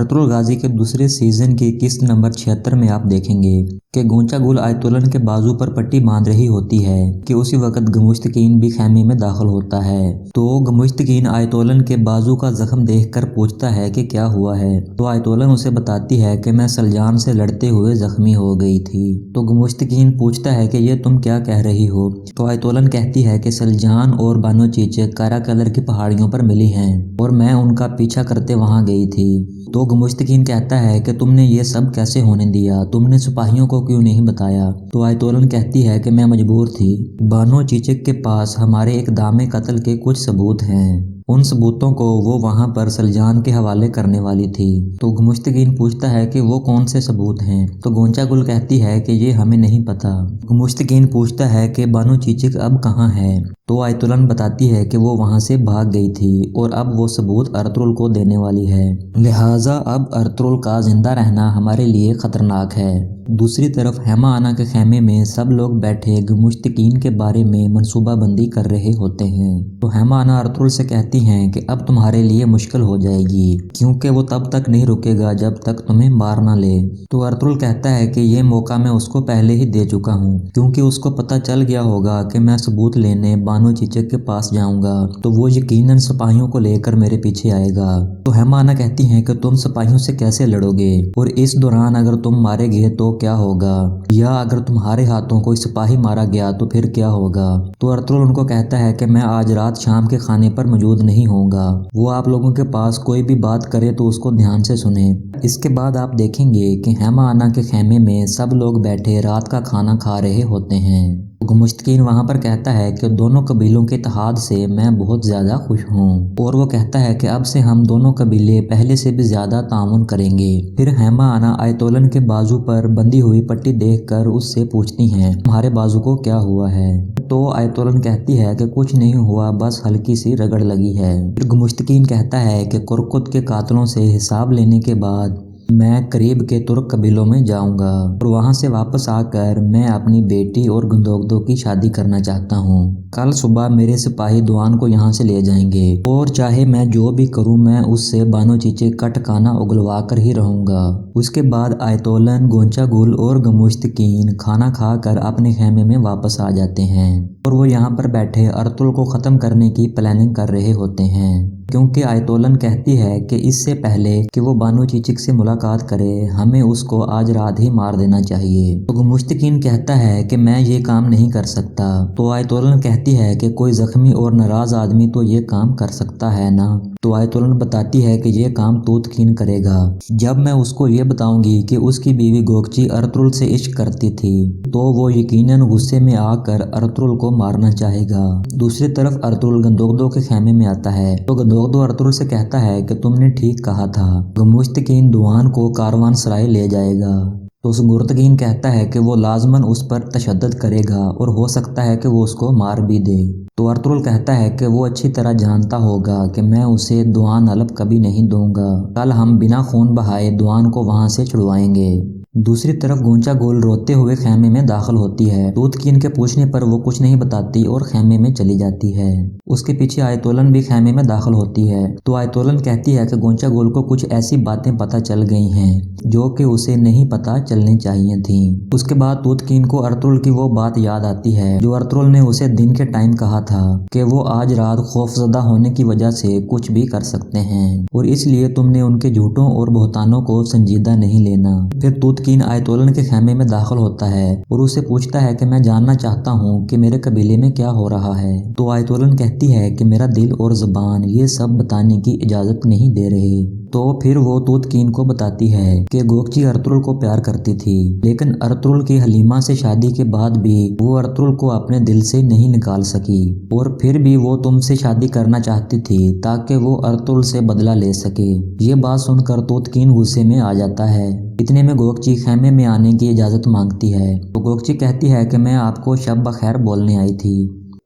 Ertugrul गाजी के दूसरे season की किस्त नंबर 76 में आप देखेंगे कि गोंचा गुल आयतोलन के बाजू पर पट्टी बांध रही होती है कि उसी वक्त गमुश्तकीन भी खैमे में दाखिल होता है। तो गमुश्तकीन आयतोलन के बाजू का जख्म देखकर पूछता है कि क्या हुआ है। तो आयतोलन उसे बताती है कि मैं सलजान से लड़ते हुए जख्मी हो गई थी। तो गमुश्तकीन पूछता है कि ये तुम क्या कह रही हो। तो आयतोलन कहती है कि सलजान और बानो चीचक कारा कलर की पहाड़ियों पर मिली हैं और मैं उनका पीछा करते वहां गई थी। तो गमुश्तकीन कहता है कि तुमने ये सब कैसे होने दिया, तुमने सिपाहियों को क्यों नहीं बताया। तो आयतोलन कहती है कि मैं मजबूर थी। बानो चीचक के पास हमारे एक दामे कत्ल के कुछ सबूत हैं, उन सबूतों को वो वहां पर सलजान के हवाले करने वाली थी। तो गमुश्तकीन पूछता है कि वो कौन से सबूत हैं। तो गोंचा गुल कहती है कि ये हमें नहीं पता। गमुश्तकीन पूछता है कि बानो चीचक अब कहाँ है। तो आयतोलन बताती है कि वो वहां से भाग गई थी और अब वो सबूत अर्तुगरुल को देने वाली है, लिहाजा अब अर्तुगरुल का जिंदा रहना हमारे लिए खतरनाक है। दूसरी तरफ हेमा आना के खेमे में सब लोग बैठे गमुश्तकीन के बारे में मनसूबाबंदी कर रहे होते हैं। तो हेमा आना अर्तुगरुल से कहती हैं कि अब तुम्हारे लिए मुश्किल हो जाएगी, क्योंकि वो तब तक नहीं रुकेगा जब तक तुम्हें मार ना ले। तो अर्तुगरुल कहता है कि ये मौका मैं उसको पहले ही दे चुका हूँ, क्योंकि उसको पता चल गया होगा कि मैं सबूत लेने बानो चीचक के पास जाऊंगा तो वो यकीनन सिपाहियों को लेकर मेरे पीछे आएगा। तो हेमा आना कहती हैं कि तुम सिपाहियों से कैसे लड़ोगे, और इस दौरान अगर तुम मारे गए तो क्या होगा, या अगर तुम्हारे हाथों कोई सिपाही मारा गया तो फिर क्या होगा। तो अर्तुगरुल उनको कहता है कि मैं आज रात शाम के खाने पर मौजूद नहीं होऊंगा, वो आप लोगों के पास कोई भी बात करे तो उसको ध्यान से सुने। इसके बाद आप देखेंगे कि हेमा आना के खेमे में सब लोग बैठे रात का खाना खा रहे होते हैं। गमुश्तकीन वहां पर कहता है कि दोनों कबीलों के इत्तेहाद से मैं बहुत ज्यादा खुश हूँ, और वो कहता है कि अब से हम दोनों कबीले पहले से भी ज्यादा ताउन करेंगे। फिर हेमा आना आयतोलन के बाजू पर बंधी हुई पट्टी देखकर उससे पूछती हैं तुम्हारे बाजू को क्या हुआ है। तो आयतोलन कहती है कि कुछ नहीं हुआ, बस हल्की सी रगड़ लगी है। फिर गमुश्तकीन कहता है कि कुरकुत के कातलों से हिसाब लेने के बाद मैं करीब के तुर्क कबीलों में जाऊंगा और वहां से वापस आकर मैं अपनी बेटी और गंदोगदो की शादी करना चाहता हूं। कल सुबह मेरे सिपाही दुआन को यहां से ले जाएंगे और चाहे मैं जो भी करूं मैं उससे बानो चीचक का ठिकाना उगलवा कर ही रहूंगा। उसके बाद आयतोलन, गोंचा गुल और गमुश्तकीन खाना खाकर अपने खेमे में वापस आ जाते हैं और वो यहाँ पर बैठे अर्तुगरुल को खत्म करने की प्लानिंग कर रहे होते हैं, क्योंकि आयतोलन कहती है कि इससे पहले कि वो बानो चीचक से मुलाकात करे हमें उसको आज रात ही मार देना चाहिए। तो गमुश्तकीन कहता है कि मैं ये काम नहीं कर सकता। तो आयतोलन कहती है कि कोई जख्मी और नाराज आदमी तो ये काम कर सकता है ना। तो आयतोलन बताती है कि ये काम तूतकीन करेगा। जब मैं उसको ये बताऊंगी कि उसकी बीवी गोकची अर्तुगरुल से इश्क करती थी तो वो यकीनन गुस्से में आकर अर्तुगरुल को मारना चाहेगा। दूसरी तरफ अर्तुगरुल गंदोगदो के खेमे में आता है तो गंदोगदो अर्तुगरुल से कहता है कि तुमने ठीक कहा था, गमुश्तकीन दुआन को कारवान सराय ले जाएगा। तो सुंगुर्तकीन कहता है कि वो लाजमन उस पर तशद्दुद करेगा और हो सकता है कि वो उसको मार भी दे। तो अर्तुगरुल कहता है कि वो अच्छी तरह जानता होगा कि मैं उसे दुआन हलफ कभी नहीं दूंगा, कल हम बिना खून बहाए दुआन को वहां से छुड़वाएंगे। दूसरी तरफ गोंचा गुल रोते हुए खेमे में दाखिल होती है। तूतकीन के पूछने पर वो कुछ नहीं बताती और खेमे में चली जाती है। उसके पीछे आयतोलन भी खेमे में दाखिल होती है। तो आयतोलन कहती है कि गोंचा गुल को कुछ ऐसी बातें पता चल गई हैं जो कि उसे नहीं पता चलनी चाहिए थी। उसके बाद तूतकीन को अर्तुगरुल की वो बात याद आती है जो अर्तुगरुल ने उसे दिन के टाइम कहा था कि वो आज रात खौफजदा होने की वजह से कुछ भी कर सकते हैं और इसलिए तुमने उनके झूठों और बहतानों को संजीदा नहीं लेना। फिर तूतकीन आयतोलन के खेमे में दाखिल होता है और उसे पूछता है कि मैं जानना चाहता हूँ कि मेरे कबीले में क्या हो रहा है। तो आयतोलन कहती है कि मेरा दिल और ज़बान ये सब बताने की इजाज़त नहीं दे रहे। तो फिर वो तूतकीन को बताती है कि गोकची अर्तुगरुल को प्यार करती थी, लेकिन अर्तुगरुल की हलीमा से शादी के बाद भी वो अर्तुगरुल को अपने दिल से नहीं निकाल सकी और फिर भी वो तुमसे शादी करना चाहती थी ताकि वो अर्तुगरुल से बदला ले सके। ये बात सुनकर तूतकीन गुस्से में आ जाता है। इतने में गोकची खेमे में आने की इजाज़त मांगती है। तो गोकची कहती है कि मैं आपको शब बखैर बोलने आई थी।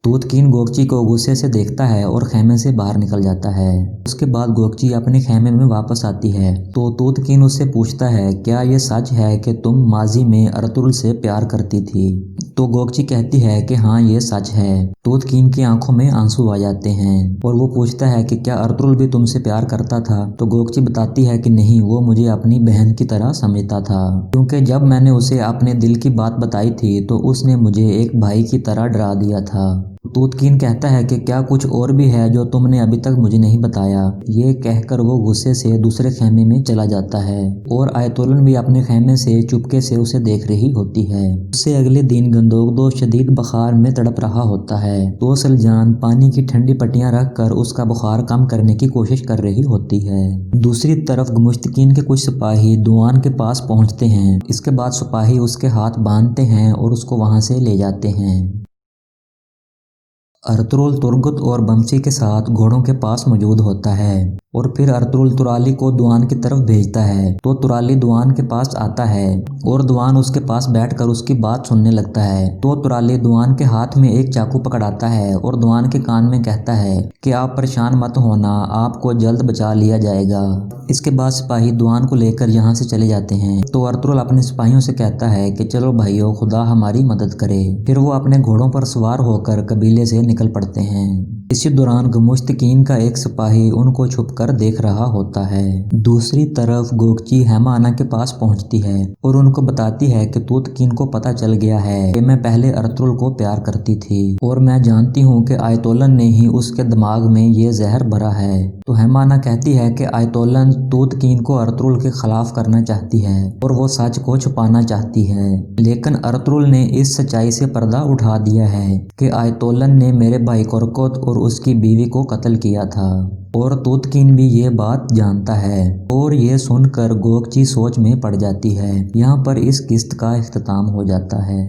तोतकीन गोकची को गुस्से से देखता है और खेमे से बाहर निकल जाता है। उसके बाद गोकची अपने खेमे में वापस आती है तो तोतकीन उससे पूछता है, क्या ये सच है कि तुम माजी में अर्तुगरुल से प्यार करती थी? तो गोकची कहती है कि हाँ ये सच है। तोतकीन की आंखों में आंसू आ जाते हैं और वो पूछता है कि क्या अर्तुगरुल भी तुमसे प्यार करता था? तो गोकची बताती है कि नहीं, वो मुझे अपनी बहन की तरह समझता था, क्योंकि जब मैंने उसे अपने दिल की बात बताई थी तो उसने मुझे एक भाई की तरह डरा दिया था। तोतकीन कहता है कि क्या कुछ और भी है जो तुमने अभी तक मुझे नहीं बताया? ये कहकर वो गुस्से से दूसरे खेमे में चला जाता है और आयतोलन भी अपने खेमे से चुपके से उसे देख रही होती है। उससे अगले दिन गंदोगदो शदीद बुखार में तड़प रहा होता है तो सलजान पानी की ठंडी पट्टियां रखकर उसका बुखार कम करने की कोशिश कर रही होती है। दूसरी तरफ गमुश्तकीन के कुछ सिपाही दुआन के पास पहुंचते हैं। इसके बाद सिपाही उसके हाथ बांधते हैं और उसको वहां से ले जाते हैं। अर्तुगरुल तुर्गुत और बमसी के साथ घोड़ों के पास मौजूद होता है और फिर अर्तुगरुल तुराली को दुआन की तरफ भेजता है तो तुराली दुआन के पास आता है और दुआन उसके पास बैठकर उसकी बात सुनने लगता है। तो तुराली दुआन के हाथ में एक चाकू पकड़ाता है और दुआन के कान में कहता है कि आप परेशान मत होना, आपको जल्द बचा लिया जाएगा। इसके बाद सिपाही दुआन को लेकर यहाँ से चले जाते हैं तो अर्तुगरुल अपने सिपाहियों से कहता है कि चलो भाइयों, खुदा हमारी मदद करे। फिर वो अपने घोड़ों पर सवार होकर कबीले से निकल पड़ते हैं। इसी दौरान गमुश्तकीन का एक सिपाही उनको छुपकर देख रहा होता है। दूसरी तरफ गोकची हैमाना के पास पहुंचती है और उनको बताती है कि तोतकीन को पता चल गया है कि मैं पहले अर्तुगरुल को प्यार करती थी और मैं जानती हूँ कि आयतोलन ने ही उसके दिमाग में ये जहर भरा है। तो हैमाना कहती है कि आयतोलन तोतकीन को अर्तुगरुल के खिलाफ करना चाहती है और वो सच को छुपाना चाहती है, लेकिन अर्तुगरुल ने इस सच्चाई से पर्दा उठा दिया है कि आयतोलन ने मेरे भाई कोरकोत और उसकी बीवी को कत्ल किया था और तोतकीन भी ये बात जानता है। और ये सुनकर गोकची सोच में पड़ जाती है। यहाँ पर इस किस्त का इख्तिताम हो जाता है।